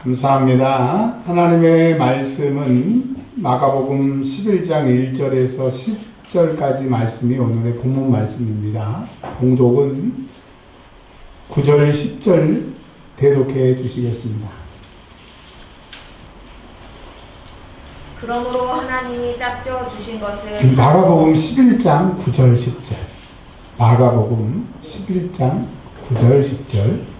감사합니다. 하나님의 말씀은 마가복음 11장 1절에서 10절까지 말씀이 오늘의 본문 말씀입니다. 봉독은 9절, 10절 대독해 주시겠습니다. 그러므로 하나님이 짝져 주신 것을 마가복음 11장 9절, 10절. 마가복음 11장 9절, 10절.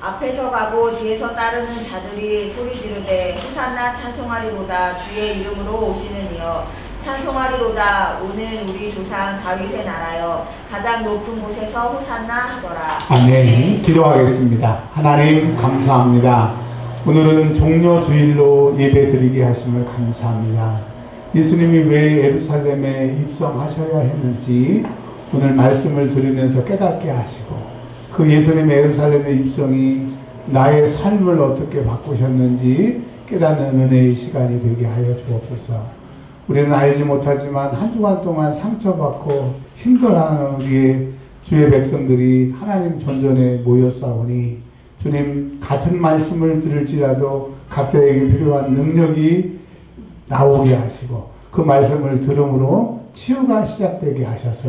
앞에서 가고 뒤에서 따르는 자들이 소리 지르되 호산나 찬송하리로다 주의 이름으로 오시는 이여 찬송하리로다 오는 우리 조상 다윗의 나라여 가장 높은 곳에서 호산나 하더라. 아멘. 기도하겠습니다. 하나님 감사합니다. 오늘은 종료주일로 예배드리게 하심을 감사합니다. 예수님이 왜 예루살렘에 입성하셔야 했는지 오늘 말씀을 들으면서 깨닫게 하시고 그 예수님의 예루살렘의 입성이 나의 삶을 어떻게 바꾸셨는지 깨닫는 은혜의 시간이 되게 하여 주옵소서. 우리는 알지 못하지만 한 주간 동안 상처받고 힘들어하는 우리의 주의 백성들이 하나님 존전에 모였사오니 주님 같은 말씀을 들을지라도 각자에게 필요한 능력이 나오게 하시고 그 말씀을 들음으로 치유가 시작되게 하셔서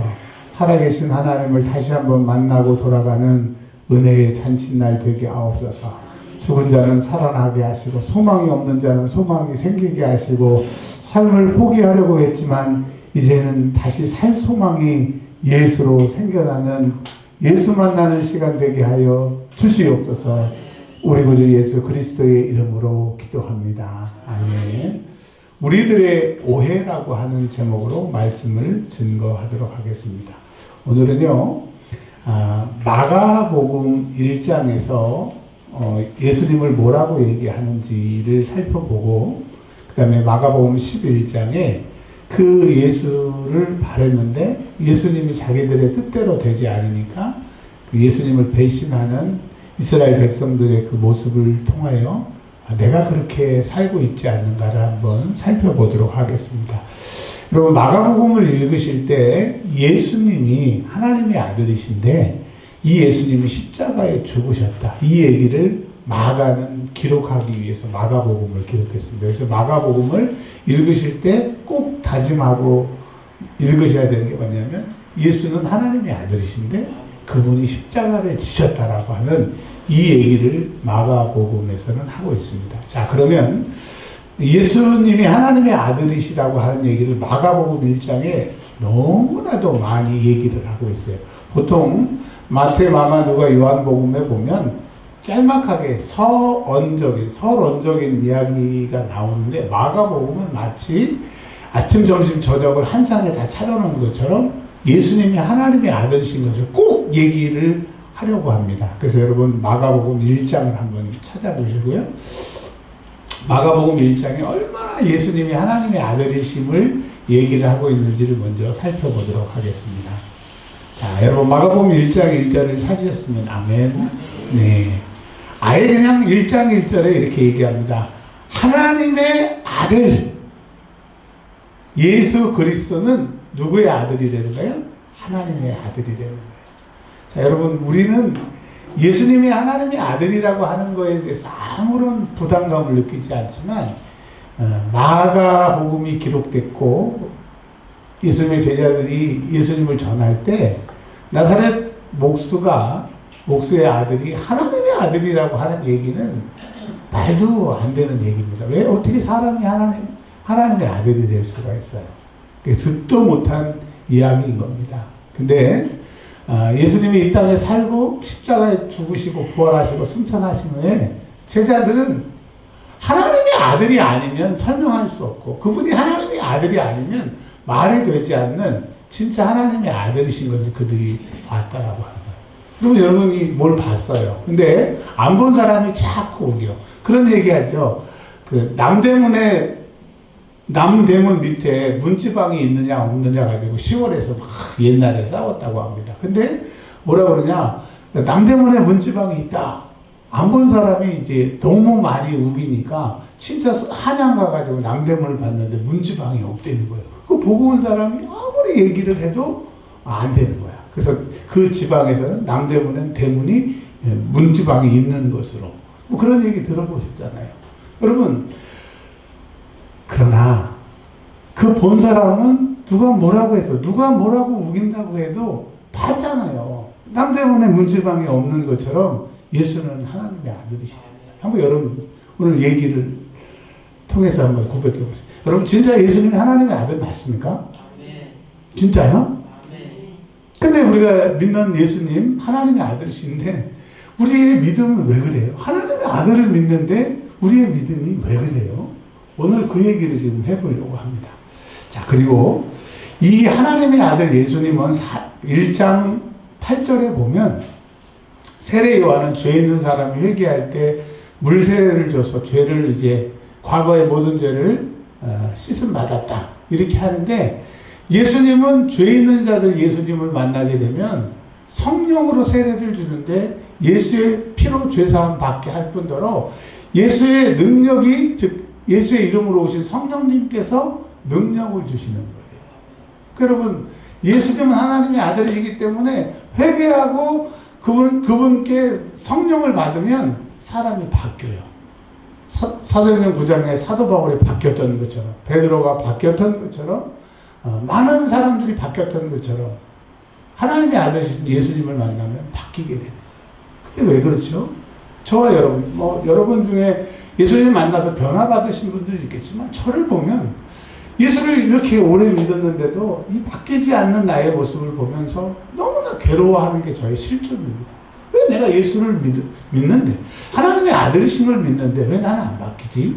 살아계신 하나님을 다시 한번 만나고 돌아가는 은혜의 잔칫날 되게 하옵소서. 죽은 자는 살아나게 하시고 소망이 없는 자는 소망이 생기게 하시고 삶을 포기하려고 했지만 이제는 다시 살 소망이 예수로 생겨나는 예수 만나는 시간 되게 하여 주시옵소서. 우리 구주 예수 그리스도의 이름으로 기도합니다. 아멘. 우리들의 오해라고 하는 제목으로 말씀을 증거하도록 하겠습니다. 오늘은요, 마가복음 1장에서 예수님을 뭐라고 얘기하는지를 살펴보고 그 다음에 마가복음 11장에 그 예수를 바랬는데 예수님이 자기들의 뜻대로 되지 않으니까 그 예수님을 배신하는 이스라엘 백성들의 그 모습을 통하여 내가 그렇게 살고 있지 않는가를 한번 살펴보도록 하겠습니다. 여러분 마가복음을 읽으실 때 예수님이 하나님의 아들이신데 이 예수님이 십자가에 죽으셨다. 이 얘기를 마가는 기록하기 위해서 마가복음을 기록했습니다. 그래서 마가복음을 읽으실 때 꼭 다짐하고 읽으셔야 되는 게 뭐냐면 예수는 하나님의 아들이신데 그분이 십자가를 지셨다라고 하는 이 얘기를 마가복음에서는 하고 있습니다. 자, 그러면 예수님이 하나님의 아들이시라고 하는 얘기를 마가복음 1장에 너무나도 많이 얘기를 하고 있어요. 보통 마태, 마가, 누가, 요한복음에 보면 짤막하게 서론적인 이야기가 나오는데 마가복음은 마치 아침, 점심, 저녁을 한 상에 다 차려놓은 것처럼 예수님이 하나님의 아들이신 것을 꼭 얘기를 하려고 합니다. 그래서 여러분 마가복음 1장을 한번 찾아보시고요. 마가복음 1장에 얼마나 예수님이 하나님의 아들이심을 얘기를 하고 있는지를 먼저 살펴보도록 하겠습니다. 자, 여러분 마가복음 1장 1절을 찾으셨으면 아멘. 네. 아예 그냥 1장 1절에 이렇게 얘기합니다. 하나님의 아들 예수 그리스도는 누구의 아들이 되는 거예요? 하나님의 아들이 되는 거예요. 자, 여러분 우리는 예수님이 하나님의 아들이라고 하는 거에 대해서 아무런 부담감을 느끼지 않지만 마가복음이 기록됐고 예수님의 제자들이 예수님을 전할 때 나사렛 목수의 아들이 하나님의 아들이라고 하는 얘기는 말도 안 되는 얘기입니다. 왜 어떻게 사람이 하나님의 아들이 될 수가 있어요? 듣도 못한 이야기인 겁니다. 근데 예수님이 이 땅에 살고 십자가에 죽으시고 부활하시고 승천하신 후에 제자들은 하나님의 아들이 아니면 설명할 수 없고 그분이 하나님의 아들이 아니면 말이 되지 않는 진짜 하나님의 아들이신 것을 그들이 봤다라고 하는 거예요. 그럼 여러분이 뭘 봤어요? 근데 안 본 사람이 자꾸 오겨. 그런 얘기하죠. 그 남대문 밑에 문지방이 있느냐 없느냐 가지고 10월에서 막 옛날에 싸웠다고 합니다. 근데 뭐라 그러냐? 남대문에 문지방이 있다. 안 본 사람이 이제 너무 많이 우기니까 진짜 한양 가가지고 남대문을 봤는데 문지방이 없다는 거예요. 그 보고 온 사람이 아무리 얘기를 해도 안 되는 거야. 그래서 그 지방에서는 남대문은 대문이 문지방이 있는 것으로 뭐 그런 얘기 들어보셨잖아요. 여러분, 그러나 그 본 사람은 누가 뭐라고 해도, 누가 뭐라고 우긴다고 해도 봤잖아요. 남 때문에 문지방이 없는 것처럼 예수는 하나님의 아들이시다. 한번 여러분 오늘 얘기를 통해서 한번 고백해 보세요. 여러분 진짜 예수님이 하나님의 아들 맞습니까? 진짜요? 근데 우리가 믿는 예수님 하나님의 아들이신데 우리의 믿음은 왜 그래요? 하나님의 아들을 믿는데 우리의 믿음이 왜 그래요? 오늘 그 얘기를 지금 해보려고 합니다. 자, 그리고 이 하나님의 아들 예수님은 1장 8절에 보면 세례 요한은 죄 있는 사람이 회개할 때 물세례를 줘서 죄를 이제 과거의 모든 죄를 씻음 받았다 이렇게 하는데, 예수님은 죄 있는 자들 예수님을 만나게 되면 성령으로 세례를 주는데 예수의 피로 죄사함 받게 할 뿐더러 예수의 능력이, 즉 예수의 이름으로 오신 성령님께서 능력을 주시는 거예요. 여러분, 예수님은 하나님의 아들이기 때문에 회개하고 그분께 성령을 받으면 사람이 바뀌어요. 사도행전 9장에 사도 바울이 바뀌었던 것처럼, 베드로가 바뀌었던 것처럼, 많은 사람들이 바뀌었던 것처럼 하나님의 아들이신 예수님을 만나면 바뀌게 돼요. 근데 왜 그렇죠? 저와 여러분, 여러분 중에 예수님 만나서 변화받으신 분들이 있겠지만 저를 보면 예수를 이렇게 오래 믿었는데도 이 바뀌지 않는 나의 모습을 보면서 너무나 괴로워하는 게 저의 실존입니다. 왜 내가 예수를 믿는데, 하나님의 아들이신 걸 믿는데 왜 나는 안 바뀌지?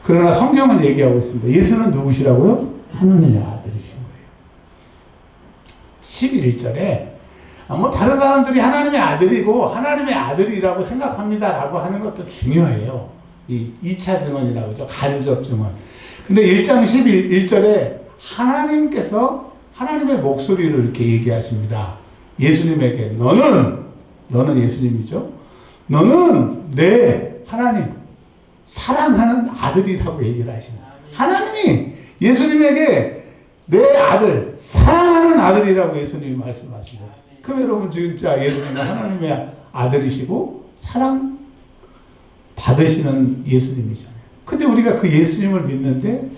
그러나 성경은 얘기하고 있습니다. 예수는 누구시라고요? 하나님의 아들이신 거예요. 11절에 다른 사람들이 하나님의 아들이고 하나님의 아들이라고 생각합니다라고 하는 것도 중요해요. 이 2차 증언이라고 하죠. 간접 증언. 근데 1장 11절에 하나님께서 하나님의 목소리를 이렇게 얘기하십니다. 예수님에게 너는 예수님이죠. 너는 내 하나님 사랑하는 아들이라고 얘기를 하십니다. 하나님이 예수님에게 내 아들, 사랑하는 아들이라고 예수님이 말씀하십니다. 그럼 여러분 진짜 예수님은 하나님의 아들이시고 사랑 받으시는 예수님이잖아요. 근데 우리가 그 예수님을 믿는데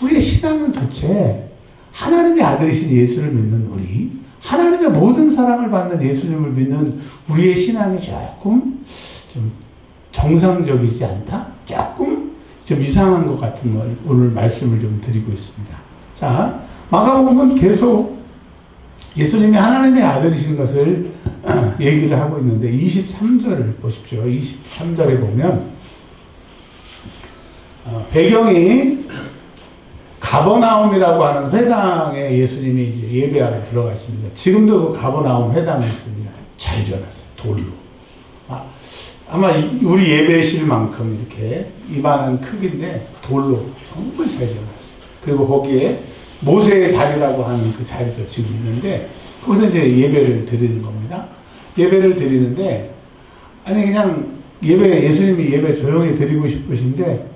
우리의 신앙은 도대체 하나님의 아들이신 예수를 믿는 우리, 하나님의 모든 사랑을 받는 예수님을 믿는 우리의 신앙이 조금 좀 정상적이지 않다? 조금 좀 이상한 것 같은 걸 오늘 말씀을 좀 드리고 있습니다. 자, 마가복음은 계속 예수님이 하나님의 아들이신 것을 얘기를 하고 있는데 23절을 보십시오. 23절에 보면 배경이 가버나움이라고 하는 회당에 예수님이 이제 예배하러 들어갔습니다. 지금도 그 가버나움 회당이 있습니다. 잘 지어놨어요. 돌로. 아마 우리 예배실만큼 이렇게 이만한 크기인데 돌로 정말 잘 지어놨어요. 그리고 거기에 모세의 자리라고 하는 그 자리도 지금 있는데 거기서 이제 예배를 드리는 겁니다. 예배를 드리는데 그냥 예수님이 예배 조용히 드리고 싶으신데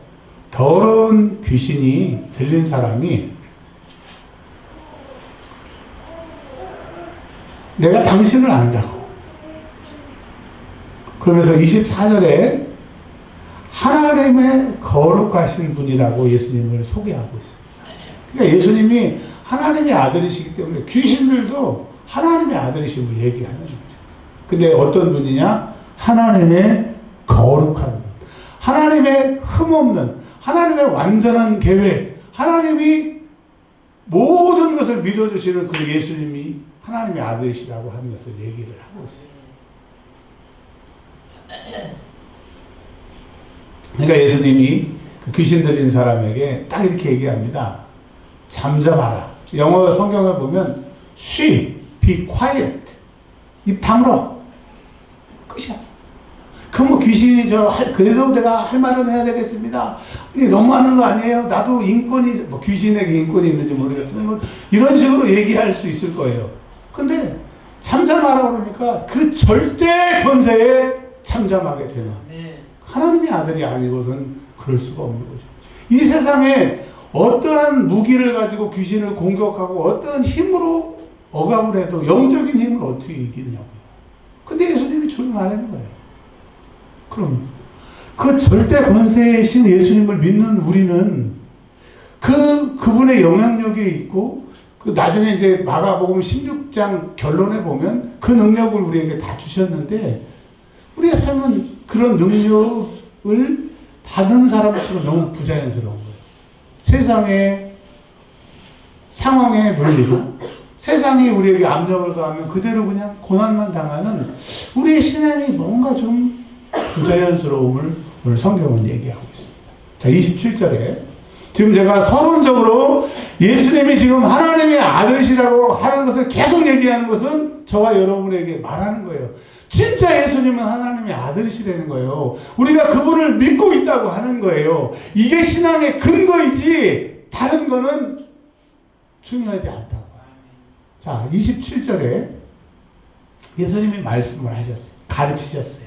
더러운 귀신이 들린 사람이 내가 당신을 안다고. 그러면서 24절에 하나님의 거룩하신 분이라고 예수님을 소개하고 있습니다. 그러니까 예수님이 하나님의 아들이시기 때문에 귀신들도 하나님의 아들이심을 얘기하는 거죠. 근데 어떤 분이냐? 하나님의 거룩한 분. 하나님의 흠없는, 하나님의 완전한 계획, 하나님이 모든 것을 믿어주시는 그 예수님이 하나님의 아들이시라고 하면서 얘기를 하고 있어요. 그러니까 예수님이 그 귀신 들린 사람에게 딱 이렇게 얘기합니다. 잠잠하라. 영어 성경을 보면 she, be quiet. 입 다물어. 끝이야. 그럼 귀신이 그래도 내가 할 말은 해야 되겠습니다. 이게 너무하는 거 아니에요? 나도 인권이, 귀신에게 인권이 있는지 모르겠지만, 이런 식으로 얘기할 수 있을 거예요. 근데 잠잠하라 그러니까 그 절대 권세에 잠잠하게 되는. 하나님의 아들이 아니고선 그럴 수가 없는 거죠. 이 세상에 어떠한 무기를 가지고 귀신을 공격하고 어떠한 힘으로 억압을 해도 영적인 힘을 어떻게 이기냐고요. 근데 예수님이 조용하라는 거예요. 그럼 그 절대 권세이신 예수님을 믿는 우리는 그분의 영향력이 있고, 그 나중에 이제 마가복음 16장 결론에 보면 그 능력을 우리에게 다 주셨는데, 우리의 삶은 그런 능력을 받은 사람처럼 너무 부자연스러운 거예요. 세상의 상황에 눌리고, 세상이 우리에게 압력을 가하면 그대로 그냥 고난만 당하는 우리의 신앙이 뭔가 좀 부자연스러움을 오늘 성경은 얘기하고 있습니다. 자, 27절에 지금 제가 서론적으로 예수님이 지금 하나님의 아들이라고 하는 것을 계속 얘기하는 것은 저와 여러분에게 말하는 거예요. 진짜 예수님은 하나님의 아들이시라는 거예요. 우리가 그분을 믿고 있다고 하는 거예요. 이게 신앙의 근거이지 다른 거는 중요하지 않다고. 자, 27절에 예수님이 말씀을 하셨어요. 가르치셨어요.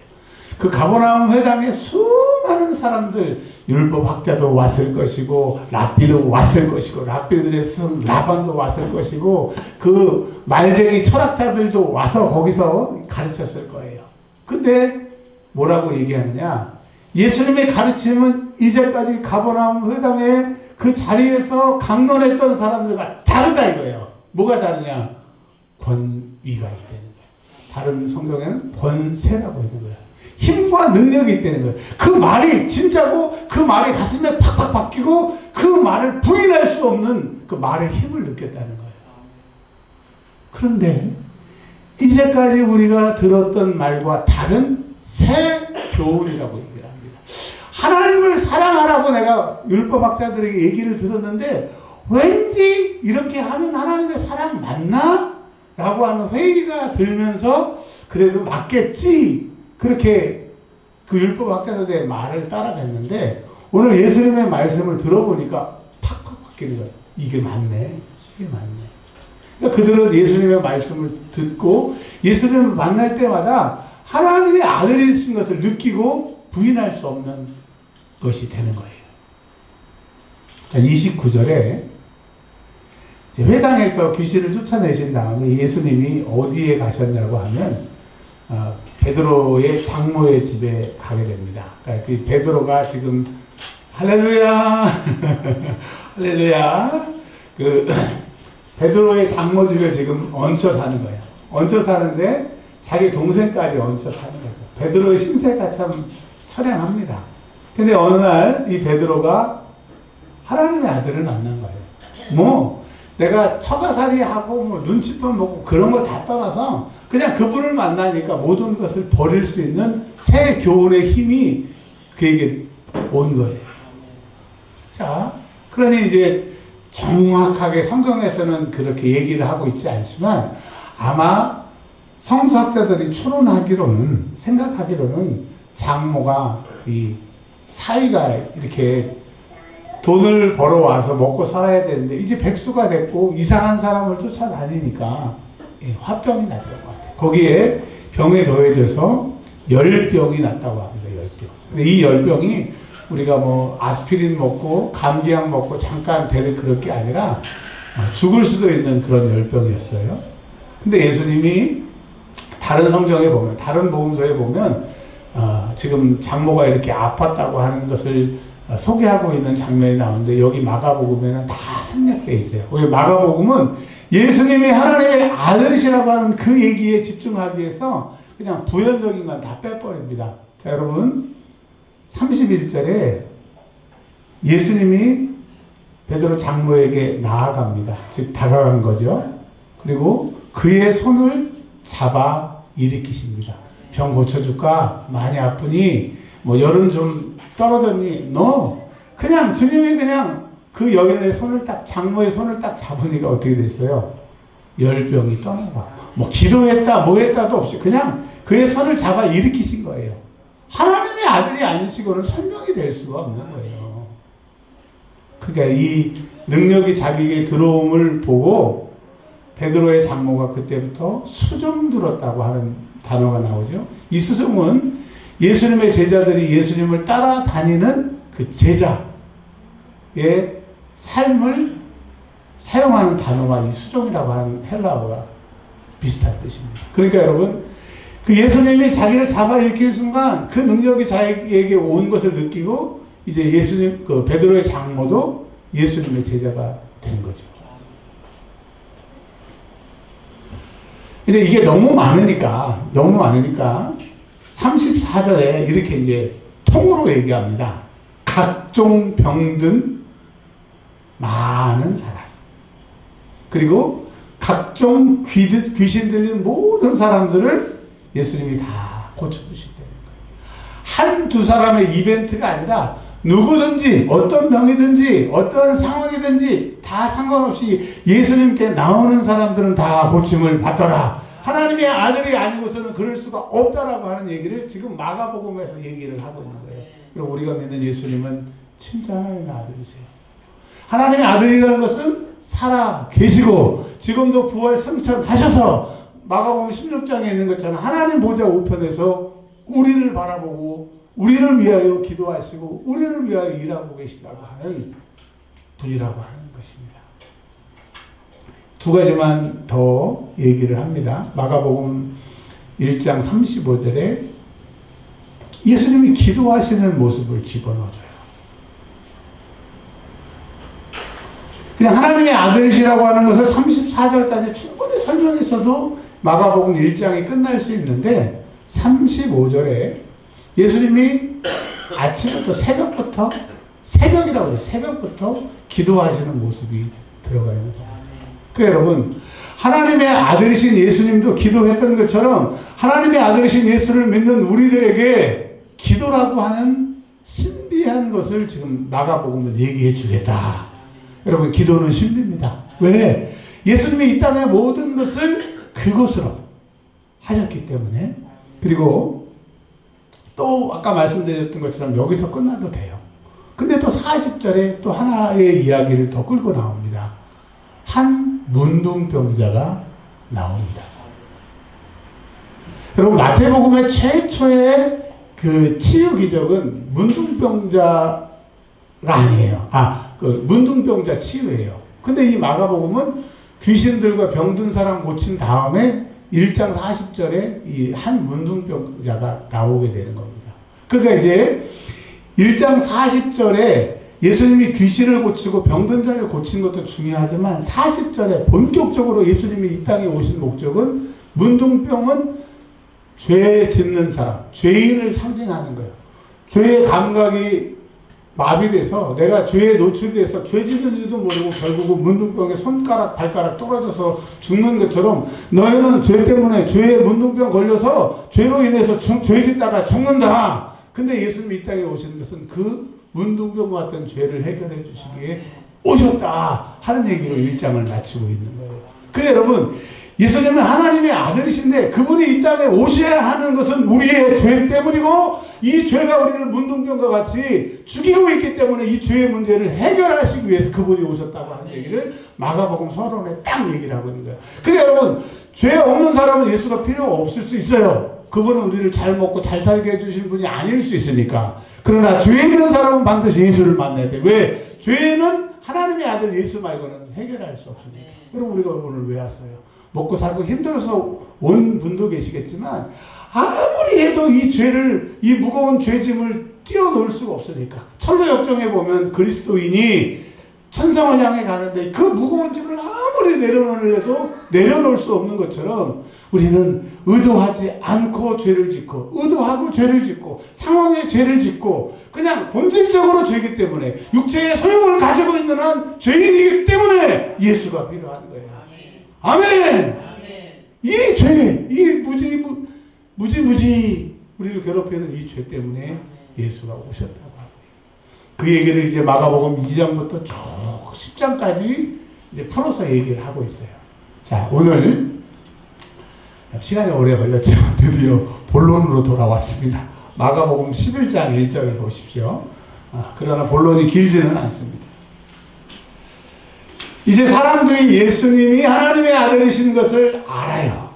그 가버나움 회당에 수많은 사람들, 율법학자도 왔을 것이고, 랍비도 왔을 것이고, 랍비들의 스승 라반도 왔을 것이고, 그 말쟁이 철학자들도 와서 거기서 가르쳤을 거예요. 근데 뭐라고 얘기하느냐? 예수님의 가르침은 이제까지 가버나움 회당에 그 자리에서 강론했던 사람들과 다르다 이거예요. 뭐가 다르냐? 권위가 있다는 거예요. 다른 성경에는 권세라고 있는 거예요. 힘과 능력이 있다는 거예요. 그 말이 진짜고 그 말이 가슴에 팍팍 박히고 그 말을 부인할 수 없는 그 말의 힘을 느꼈다는 거예요. 그런데 이제까지 우리가 들었던 말과 다른 새 교훈이라고 얘기를 합니다. 하나님을 사랑하라고 내가 율법학자들에게 얘기를 들었는데 왠지 이렇게 하면 하나님의 사랑 맞나? 라고 하는 회의가 들면서 그래도 맞겠지. 그렇게 그 율법학자들의 말을 따라갔는데 오늘 예수님의 말씀을 들어보니까 팍팍 바뀌는 거예요. 이게 맞네. 이게 맞네. 그러니까 그들은 예수님의 말씀을 듣고 예수님을 만날 때마다 하나님의 아들이신 것을 느끼고 부인할 수 없는 것이 되는 거예요. 자, 29절에 회당에서 귀신을 쫓아내신 다음에 예수님이 어디에 가셨냐고 하면 베드로의 장모의 집에 가게 됩니다. 그러니까 그 베드로가 지금 할렐루야 할렐루야 그 베드로의 장모 집에 지금 얹혀 사는 거예요. 얹혀 사는데 자기 동생까지 얹혀 사는 거죠. 베드로의 신세가 참 처량합니다. 근데 어느 날 이 베드로가 하나님의 아들을 만난 거예요. 뭐 내가 처가살이하고 뭐 눈치밥 먹고 그런 거 다 떠나서 그냥 그분을 만나니까 모든 것을 버릴 수 있는 새 교훈의 힘이 그에게 온 거예요. 자, 그러니 이제 정확하게 성경에서는 그렇게 얘기를 하고 있지 않지만 아마 성서학자들이 추론하기로는 생각하기로는 장모가 이 사위가 이렇게 돈을 벌어와서 먹고 살아야 되는데 이제 백수가 됐고 이상한 사람을 쫓아다니니까 화병이 났던 것 같아요. 거기에 병에 더해져서 열병이 났다고 합니다. 열병. 근데 이 열병이 우리가 뭐 아스피린 먹고 감기약 먹고 잠깐 되는 그런 게 아니라 죽을 수도 있는 그런 열병이었어요. 근데 예수님이 다른 성경에 보면 다른 복음서에 보면 지금 장모가 이렇게 아팠다고 하는 것을 소개하고 있는 장면이 나오는데 여기 마가복음에는 다 생략되어 있어요. 여기 마가복음은 예수님이 하나님의 아들이시라고 하는 그 얘기에 집중하기 위해서 그냥 부연적인 건 다 빼버립니다. 자, 여러분 31절에 예수님이 베드로 장모에게 나아갑니다. 즉 다가간 거죠. 그리고 그의 손을 잡아 일으키십니다. 병 고쳐줄까? 많이 아프니? 뭐 열은 좀 떨어졌니? 그냥 주님이 그냥 그 여인의 손을 딱 장모의 손을 딱 잡으니까 어떻게 됐어요? 열병이 떠나가. 뭐 기도했다 뭐 했다도 없이 그냥 그의 손을 잡아 일으키신 거예요. 하나님의 아들이 아니시고는 설명이 될 수가 없는 거예요. 그러니까 이 능력이 자기에게 들어옴을 보고 베드로의 장모가 그때부터 수종 들었다고 하는 단어가 나오죠. 이 수종은 예수님의 제자들이 예수님을 따라다니는 그 제자의 삶을 사용하는 단어가 이 수종이라고 하는 헬라어가 비슷한 뜻입니다. 그러니까 여러분 그 예수님이 자기를 잡아 일으킨 순간 그 능력이 자기에게 온 것을 느끼고 이제 예수님, 그 베드로의 장모도 예수님의 제자가 된 거죠. 이제 이게 너무 많으니까 34절에 이렇게 이제 통으로 얘기합니다. 각종 병든 많은 사람, 그리고 각종 귀신 들린 모든 사람들을 예수님이 다 고쳐주신다는 거예요. 한두 사람의 이벤트가 아니라 누구든지 어떤 병이든지 어떤 상황이든지 다 상관없이 예수님께 나오는 사람들은 다 고침을 받더라. 하나님의 아들이 아니고서는 그럴 수가 없다라고 하는 얘기를 지금 마가복음에서 얘기를 하고 있는 거예요. 그리고 우리가 믿는 예수님은 진짜 하나님의 아들이세요. 하나님의 아들이라는 것은 살아 계시고 지금도 부활 승천하셔서 마가복음 16장에 있는 것처럼 하나님 보좌 우편에서 우리를 바라보고 우리를 위하여 기도하시고 우리를 위하여 일하고 계시다고 하는 분이라고 하는 것입니다. 두 가지만 더 얘기를 합니다. 마가복음 1장 35절에 예수님이 기도하시는 모습을 집어넣어줘요. 그냥 하나님의 아들이시라고 하는 것을 34절까지 충분히 설명해서도 마가복음 1장이 끝날 수 있는데 35절에 예수님이 아침부터 새벽이라고 해요. 새벽부터 기도하시는 모습이 들어가 있는 거예요. 그러니까 여러분, 하나님의 아들이신 예수님도 기도했던 것처럼 하나님의 아들이신 예수를 믿는 우리들에게 기도라고 하는 신비한 것을 지금 마가복음은 얘기해 주겠다. 여러분, 기도는 신비입니다. 왜? 예수님이 이 땅의 모든 것을 그것으로 하셨기 때문에. 그리고 또 아까 말씀드렸던 것처럼 여기서 끝나도 돼요. 근데 또 40절에 또 하나의 이야기를 더 끌고 나옵니다. 한 문둥병자가 나옵니다. 여러분, 마태복음의 최초의 그 치유 기적은 문둥병자가 아니에요. 문둥병자 치유예요. 근데 이 마가복음은 귀신들과 병든 사람 고친 다음에 1장 40절에 이 한 문둥병자가 나오게 되는 겁니다. 그러니까 이제 1장 40절에 예수님이 귀신을 고치고 병든 자를 고친 것도 중요하지만 40절에 본격적으로 예수님이 이 땅에 오신 목적은 문둥병은 죄 짓는 사람, 죄인을 상징하는 거예요. 죄의 감각이 마비돼서 내가 죄에 노출돼서 죄 짓는지도 모르고 결국은 문둥병에 손가락, 발가락 떨어져서 죽는 것처럼 너희는 죄 때문에 죄에 문둥병 걸려서 죄로 인해서 죄 짓다가 죽는다. 근데 예수님이 이 땅에 오시는 것은 그 문둥병과 같은 죄를 해결해 주시기에 오셨다 하는 얘기로 1장을 마치고 있는 거예요. 그래 여러분, 예수님은 하나님의 아들이신데 그분이 이 땅에 오셔야 하는 것은 우리의 죄 때문이고 이 죄가 우리를 문둥병과 같이 죽이고 있기 때문에 이 죄의 문제를 해결하시기 위해서 그분이 오셨다고 하는 얘기를 마가복음 서론에 딱 얘기를 하고 있는 거예요. 그래 여러분, 죄 없는 사람은 예수가 필요 없을 수 있어요. 그분은 우리를 잘 먹고 잘 살게 해주신 분이 아닐 수 있으니까. 그러나 죄 있는 사람은 반드시 예수를 만나야 돼. 왜? 죄는 하나님의 아들 예수 말고는 해결할 수 없습니다. 그럼 우리가 오늘 왜 왔어요? 먹고 살고 힘들어서 온 분도 계시겠지만 아무리 해도 이 죄를, 이 무거운 죄짐을 뛰어놀 수가 없으니까. 철로역정에 보면 그리스도인이 천상을 향해 가는데 그 무거운 짐을 아무리 내려놓으려도 내려놓을 수 없는 것처럼 우리는 의도하지 않고 죄를 짓고 의도하고 죄를 짓고 상황에 죄를 짓고 그냥 본질적으로 죄이기 때문에 육체의 소용을 가지고 있는 한 죄인이기 때문에 예수가 필요한 거예요. 아멘! 이 죄, 이 무지 우리를 괴롭히는 이 죄 때문에 예수가 오셨다고 하고 그 얘기를 이제 마가복음 2장부터 쭉 10장까지 이제 풀어서 얘기를 하고 있어요. 자, 오늘 시간이 오래 걸렸지만 드디어 본론으로 돌아왔습니다. 마가복음 11장 1절을 보십시오. 그러나 본론이 길지는 않습니다. 이제 사람들이 예수님이 하나님의 아들이신 것을 알아요.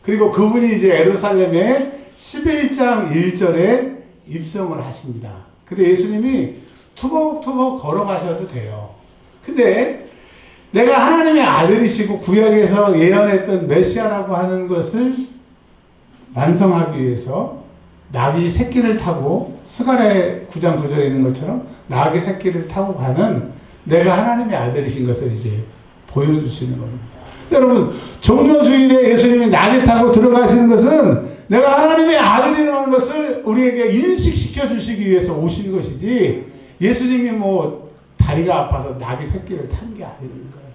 그리고 그분이 이제 예루살렘에 11장 1절에 입성을 하십니다. 근데 예수님이 투벅투벅 걸어가셔도 돼요. 근데 내가 하나님의 아들이시고 구약에서 예언했던 메시아라고 하는 것을 완성하기 위해서 나귀 새끼를 타고 스가랴 9장 9절에 있는 것처럼 나귀 새끼를 타고 가는 내가 하나님의 아들이신 것을 이제 보여주시는 겁니다. 여러분, 종료주일에 예수님이 나귀 타고 들어가시는 것은 내가 하나님의 아들이라는 것을 우리에게 인식시켜 주시기 위해서 오신 것이지, 예수님이 뭐 다리가 아파서 나귀 새끼를 탄 게 아닌 거예요.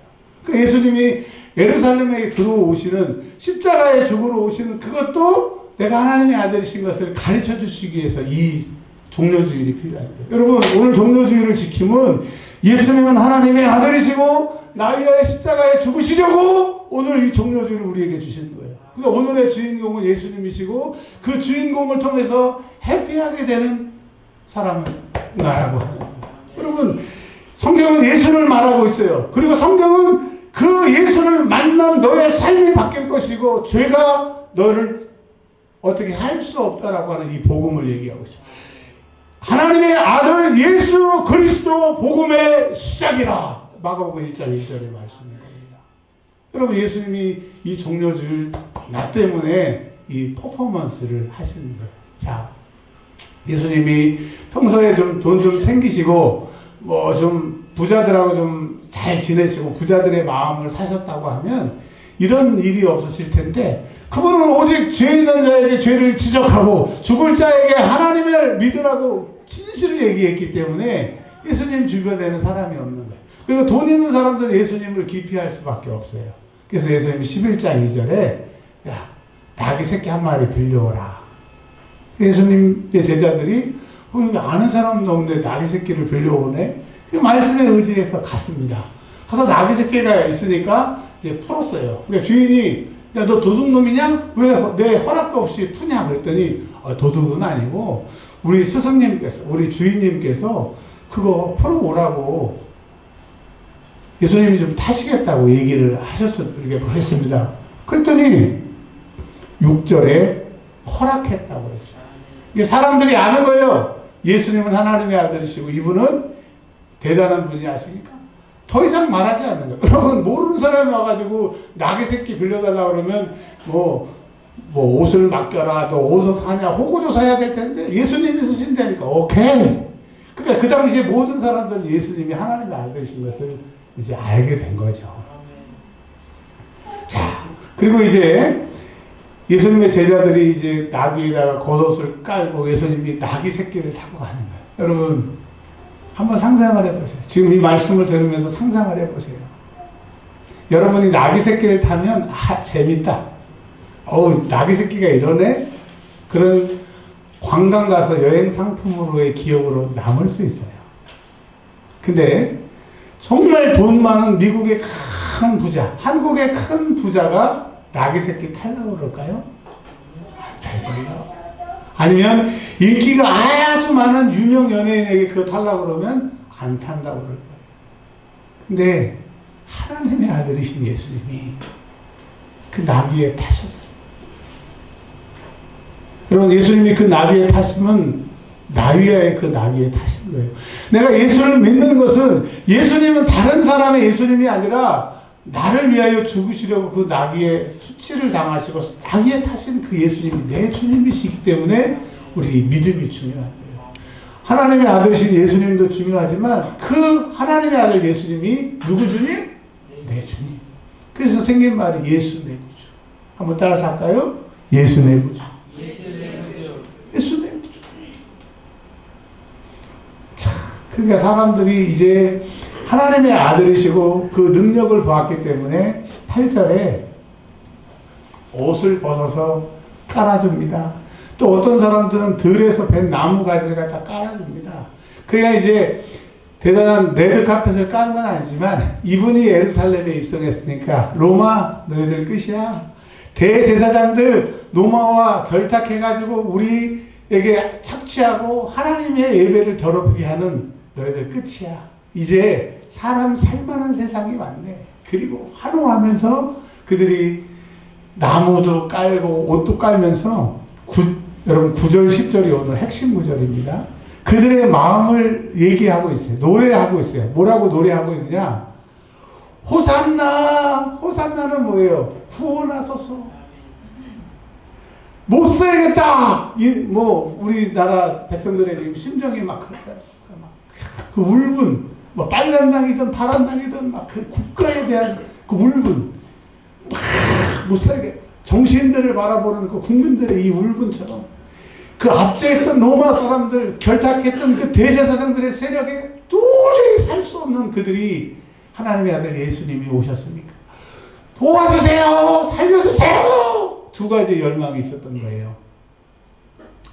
그 예수님이 예루살렘에 들어오시는, 십자가에 죽으러 오시는 그것도 내가 하나님의 아들이신 것을 가르쳐 주시기 위해서 이 종료주일이 필요합니다. 여러분, 오늘 종료주일을 지키면 예수님은 하나님의 아들이시고 나위의 십자가에 죽으시려고 오늘 이 종료주일을 우리에게 주신 거예요. 그러니까 오늘의 주인공은 예수님이시고 그 주인공을 통해서 해피하게 되는 사람은 나라고 하는 거예요. 여러분, 성경은 예수를 말하고 있어요. 그리고 성경은 그 예수를 만난 너의 삶이 바뀔 것이고 죄가 너를 어떻게 할 수 없다라고 하는 이 복음을 얘기하고 있어요. 하나님의 아들 예수 그리스도 복음의 시작이라. 마가복음 1장 1절의 말씀입니다. 여러분, 예수님이 이 종료주일 나 때문에 이 퍼포먼스를 하시는 거예요. 자, 예수님이 평소에 좀 돈 좀 챙기시고 뭐 좀 부자들하고 좀 잘 지내시고 부자들의 마음을 사셨다고 하면 이런 일이 없으실 텐데, 그분은 오직 죄 있는 자에게 죄를 지적하고 죽을 자에게 하나님을 믿으라고 진실을 얘기했기 때문에 예수님 주변에는 사람이 없는 거예요. 그리고 돈 있는 사람들은 예수님을 기피할 수밖에 없어요. 그래서 예수님이 11장 2절에 야, 나귀 새끼 한 마리 빌려오라. 예수님의 제자들이 아는 사람도 없는데 나귀 새끼를 빌려오네. 그 말씀에 의지해서 갔습니다. 가서 나귀 새끼가 있으니까 이제 풀었어요. 그러니까 주인이 야, 너 도둑놈이냐? 왜 내 허락도 없이 푸냐? 그랬더니 도둑은 아니고 우리 스승님께서, 우리 주인님께서 그거 풀어오라고 예수님이 좀 타시겠다고 얘기를 하셨습니다. 그랬습니다. 그랬더니 6절에 허락했다고 그랬어요. 이게 사람들이 아는 거예요. 예수님은 하나님의 아들이시고 이분은 대단한 분이 아시니까 더 이상 말하지 않는 거예요. 여러분, 모르는 사람이 와가지고 나귀 새끼 빌려달라고 그러면 뭐 옷을 맡겨라, 너 어디서 사냐, 호구조사 해야 될 텐데 예수님이 쓰신다니까 오케이. 그러니까 그 당시에 모든 사람들은 예수님이 하나님의 아들이신 것을 이제 알게 된 거죠. 자, 그리고 이제 예수님의 제자들이 이제 나귀에다가 겉옷을 깔고 예수님이 나귀 새끼를 타고 가는 거예요. 여러분, 한번 상상을 해보세요. 지금 이 말씀을 들으면서 상상을 해보세요. 여러분이 나귀 새끼를 타면 재밌다. 나귀 새끼가 이러네? 그런 관광 가서 여행 상품으로의 기억으로 남을 수 있어요. 근데 정말 돈 많은 미국의 큰 부자, 한국의 큰 부자가 나귀 새끼 타려고 그럴까요? 안 탈 거예요. 아니면 인기가 아주 많은 유명 연예인에게 그거 타려고 그러면 안 탄다고 그럴 거예요. 근데 하나님의 아들이신 예수님이 그 나귀에 타셨어요. 여러분, 예수님이 그 나귀에 타시면 나위의 그 나귀에 타신 거예요. 내가 예수를 믿는 것은 예수님은 다른 사람의 예수님이 아니라 나를 위하여 죽으시려고 그 나귀에 수치를 당하시고 나귀에 타신 그 예수님이 내 주님이시기 때문에 우리 믿음이 중요한 거예요. 하나님의 아들이신 예수님도 중요하지만 그 하나님의 아들 예수님이 누구 주님? 내 주님. 그래서 생긴 말이 예수 내 구주. 한번 따라서 할까요? 예수 내 구주. 예수 내 구주. 예수 내 구주. 자, 그러니까 사람들이 이제 하나님의 아들이시고 그 능력을 보았기 때문에 8절에 옷을 벗어서 깔아줍니다. 또 어떤 사람들은 들에서 벤 나무 가지를 갖다 깔아줍니다. 그러니까 이제 대단한 레드카펫을 까는 건 아니지만 이분이 예루살렘에 입성했으니까 로마 너희들 끝이야. 대제사장들 로마와 결탁해가지고 우리에게 착취하고 하나님의 예배를 더럽게 하는 너희들 끝이야. 이제 사람 살만한 세상이 왔네. 그리고 환호하면서 그들이 나무도 깔고 옷도 깔면서 여러분 9절 10절이 오늘 핵심 구절입니다. 그들의 마음을 얘기하고 있어요. 노래하고 있어요. 뭐라고 노래하고 있느냐? 호산나. 호산나는 뭐예요? 구원하소서. 못 살겠다. 우리나라 백성들의 지금 심정이 막 그렇다. 그 울분, 뭐 빨간당이든 파란당이든 막 그 국가에 대한 그 울분, 못 살겠다. 정치인들을 바라보는 그 국민들의 이 울분처럼 그 압제했던 로마 사람들, 결탁했던 그 대제사장들의 세력에 도저히 살 수 없는 그들이 하나님의 아들 예수님이 오셨으니까 도와주세요! 살려주세요! 두 가지 열망이 있었던 거예요.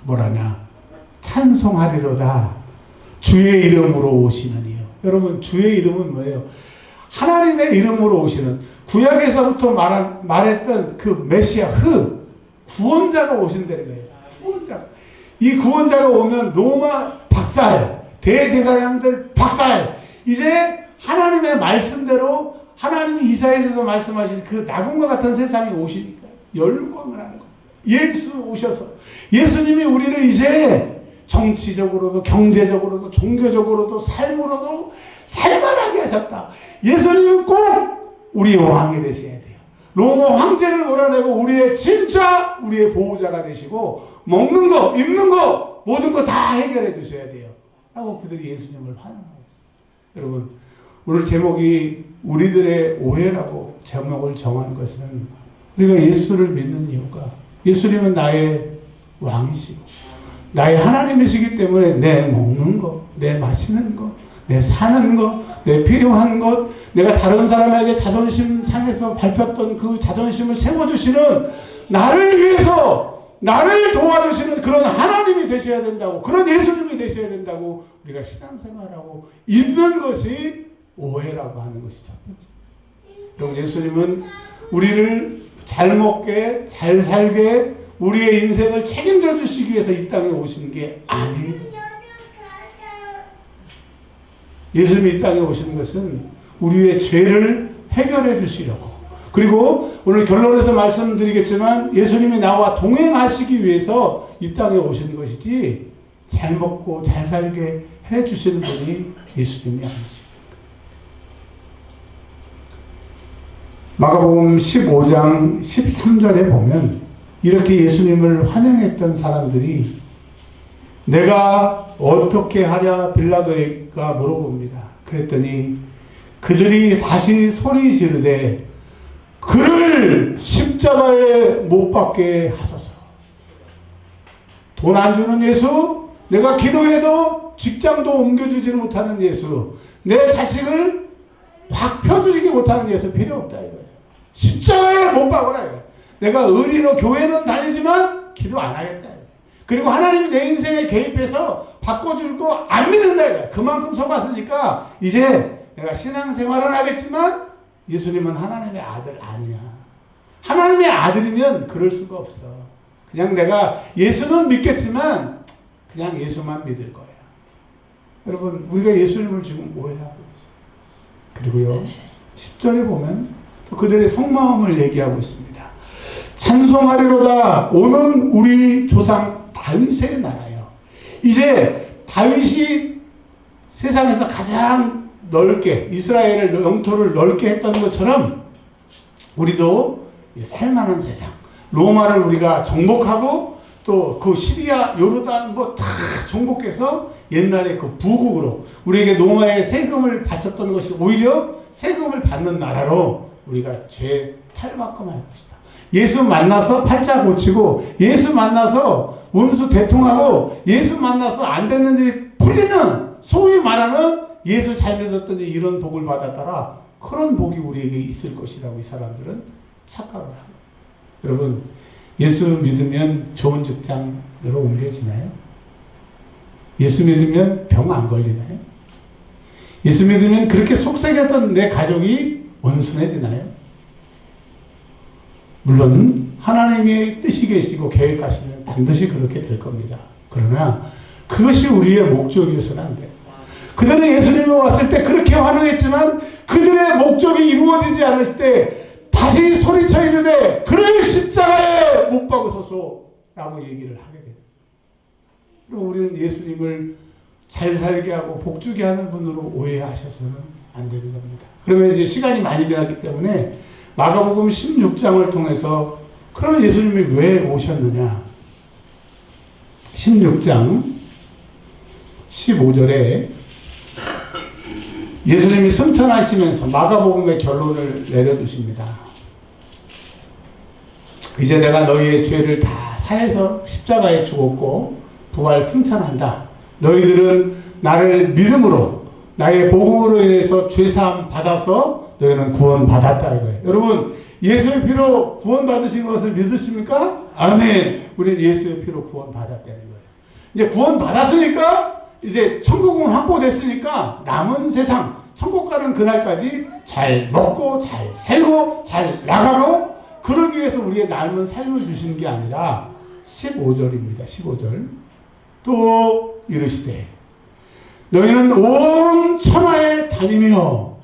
뭐라냐? 찬송하리로다. 주의 이름으로 오시느니요. 여러분, 주의 이름은 뭐예요? 하나님의 이름으로 오시는, 구약에서부터 말했던 그 메시아, 구원자가 오신다는 거예요. 구원자. 이 구원자가 오면 로마 박살, 대제사장들 박살, 이제 하나님의 말씀대로 하나님이 이사야에서 말씀하신 그 낙원과 같은 세상에 오시니까 열광을 하는 거예요. 예수 오셔서 예수님이 우리를 이제 정치적으로도 경제적으로도 종교적으로도 삶으로도 살만하게 하셨다. 예수님은 꼭 우리의 왕이 되셔야 돼요. 로마 황제를 몰아내고 우리의 보호자가 되시고 먹는 거, 입는 거, 모든 거 다 해결해 주셔야 돼요. 하고 그들이 예수님을 환영하고 있어요. 여러분, 오늘 제목이 우리들의 오해라고 제목을 정한 것은 우리가 예수를 믿는 이유가 예수님은 나의 왕이시고 나의 하나님이시기 때문에 내 먹는 것, 내 마시는 것, 내 사는 것, 내 필요한 것, 내가 다른 사람에게 자존심 상해서 밟혔던 그 자존심을 세워주시는 나를 위해서 나를 도와주시는 그런 하나님이 되셔야 된다고, 그런 예수님이 되셔야 된다고 우리가 신앙생활하고 있는 것이 오해라고 하는 것이 첫 번째. 여러분, 예수님은 우리를 잘 먹게, 잘 살게, 우리의 인생을 책임져 주시기 위해서 이 땅에 오신 게 아니에요. 예수님이 이 땅에 오시는 것은 우리의 죄를 해결해 주시려고, 그리고 오늘 결론에서 말씀드리겠지만 예수님이 나와 동행하시기 위해서 이 땅에 오시는 것이지 잘 먹고 잘 살게 해 주시는 분이 예수님이 아니시죠. 마가복음 15장 13절에 보면 이렇게 예수님을 환영했던 사람들이 내가 어떻게 하랴 빌라도가 물어봅니다. 그랬더니 그들이 다시 소리 지르되 그를 십자가에 못 박게 하소서. 돈 안 주는 예수, 내가 기도해도 직장도 옮겨주지는 못하는 예수, 내 자식을 확 펴주지 못하는 예수 필요 없다 이거예요. 십자가에 못 박으라 이거예요. 내가 의리로 교회는 다니지만 기도 안 하겠다. 그리고 하나님이 내 인생에 개입해서 바꿔줄 거 안 믿는다 이거예요. 그만큼 속았으니까 이제 내가 신앙생활은 하겠지만 예수님은 하나님의 아들 아니야. 하나님의 아들이면 그럴 수가 없어. 그냥 내가 예수는 믿겠지만 그냥 예수만 믿을 거야. 여러분, 우리가 예수님을 지금 오해하고 있어요. 그리고요, 10절에 보면 또 그들의 속마음을 얘기하고 있습니다. 찬송하리로다. 오는 우리 조상 다윗의 나라요. 이제 다윗이 세상에서 가장 넓게 이스라엘을 영토를 넓게 했던 것처럼 우리도 살만한 세상, 로마를 우리가 정복하고 또 그 시리아, 요르단 뭐 다 정복해서 옛날에 그 부국으로 우리에게 로마의 세금을 바쳤던 것이 오히려 세금을 받는 나라로 우리가 죄 탈바꿈할 것이다. 예수 만나서 팔자 고치고 예수 만나서 원수 대통하고 예수 만나서 안 되는 일이 풀리는, 소위 말하는 예수 잘 믿었더니 이런 복을 받았더라, 그런 복이 우리에게 있을 것이라고 이 사람들은 착각을 합니다. 여러분, 예수 믿으면 좋은 직장으로 옮겨지나요? 예수 믿으면 병 안 걸리나요? 예수 믿으면 그렇게 속삭였던 내 가족이 온순해지나요? 물론 하나님의 뜻이 계시고 계획하시면 반드시 그렇게 될 겁니다. 그러나 그것이 우리의 목적이어서는 안 돼요. 그들은 예수님이 왔을 때 그렇게 환호했지만 그들의 목적이 이루어지지 않을 때 다시 소리쳐 이르되 그를 십자가에 못 박으소서라고 얘기를 하게 됩니다. 그리고 우리는 예수님을 잘 살게 하고 복주게 하는 분으로 오해하셔서는 안 되는 겁니다. 그러면 이제 시간이 많이 지났기 때문에 마가복음 16장을 통해서 그러면 예수님이 왜 오셨느냐? 16장 15절에 예수님이 승천하시면서 마가복음의 결론을 내려주십니다. 이제 내가 너희의 죄를 다 사해서 십자가에 죽었고 부활 승천한다. 너희들은 나를 믿음으로 나의 복음으로 인해서 죄사함 받아서 너희는 구원 받았다 이거예요. 여러분 예수의 피로 구원 받으신 것을 믿으십니까? 아멘. 우리는 예수의 피로 구원 받았다는 거예요. 이제 구원 받았으니까 이제 천국은 확보됐으니까 남은 세상 천국 가는 그날까지 잘 먹고 잘 살고 잘 나가고 그러기 위해서 우리의 남은 삶을 주시는 게 아니라 15절입니다. 15절 또 이르시되 너희는 온 천하에 다니며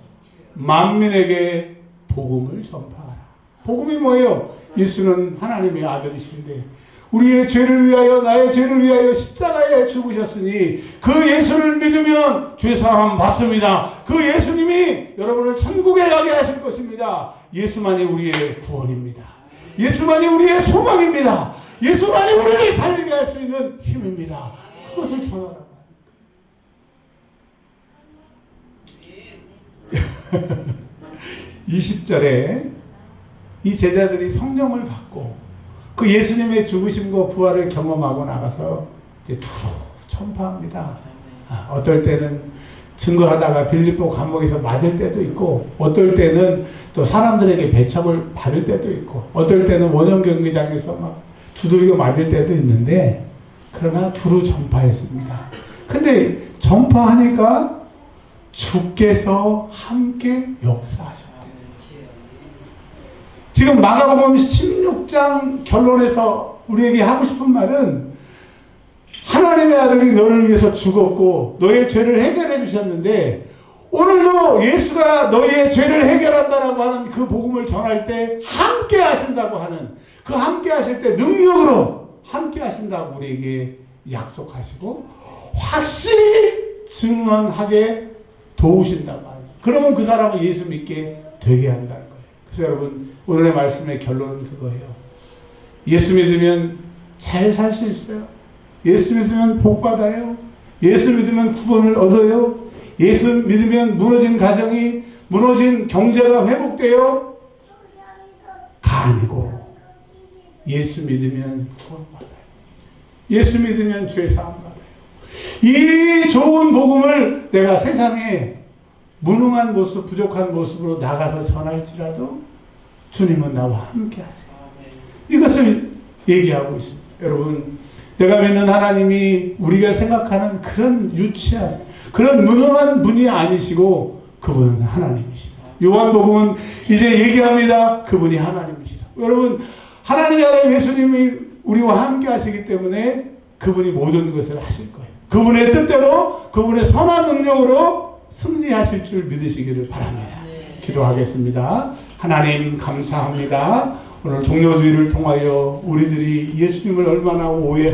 만민에게 복음을 전파하라. 복음이 뭐예요? 예수는 하나님의 아들이신데 우리의 죄를 위하여 나의 죄를 위하여 십자가에 죽으셨으니 그 예수를 믿으면 죄사함 받습니다. 그 예수님이 여러분을 천국에 가게 하실 것입니다. 예수만이 우리의 구원입니다. 예수만이 우리의 소망입니다. 예수만이 우리를 살리게 할 수 있는 힘입니다. 그것을 전하라. 20절에 이 제자들이 성령을 받고 그 예수님의 죽으심과 부활을 경험하고 나가서 이제 두루 전파합니다. 어떨 때는 증거하다가 빌립보 감옥에서 맞을 때도 있고 어떨 때는 또 사람들에게 배척을 받을 때도 있고 어떨 때는 원형 경기장에서 막 두들겨 맞을 때도 있는데 그러나 두루 전파했습니다. 근데 전파하니까 주께서 함께 역사하셨대요. 지금 마가복음 16장 결론에서 우리에게 하고 싶은 말은 하나님의 아들이 너를 위해서 죽었고 너의 죄를 해결해 주셨는데 오늘도 예수가 너의 죄를 해결한다라고 하는 그 복음을 전할 때 함께 하신다고 하는 그 함께 하실 때 능력으로 함께 하신다고 우리에게 약속하시고 확실히 증언하게 도우신다고 하는 그러면 그 사람은 예수 믿게 되게 한다는 거예요. 그래서 여러분 오늘의 말씀의 결론은 그거예요. 예수 믿으면 잘 살 수 있어요. 예수 믿으면 복 받아요. 예수 믿으면 구원을 얻어요. 예수 믿으면 무너진 가정이 무너진 경제가 회복돼요. 가 아니고 예수 믿으면 구원 받아요. 예수 믿으면 죄 사함 받아요. 이 좋은 복음을 내가 세상에 무능한 모습, 부족한 모습으로 나가서 전할지라도 주님은 나와 함께 하세요. 이것을 얘기하고 있습니다. 여러분, 내가 믿는 하나님이 우리가 생각하는 그런 유치한, 그런 무능한 분이 아니시고 그분은 하나님이십니다. 요한복음은 이제 얘기합니다. 그분이 하나님이시다. 여러분, 하나님의 아들 예수님이 우리와 함께 하시기 때문에 그분이 모든 것을 하실 거예요. 그분의 뜻대로, 그분의 선한 능력으로 승리하실 줄 믿으시기를 바랍니다. 기도하겠습니다. 하나님 감사합니다. 오늘 종료주의를 통하여 우리들이 예수님을 얼마나 오해하고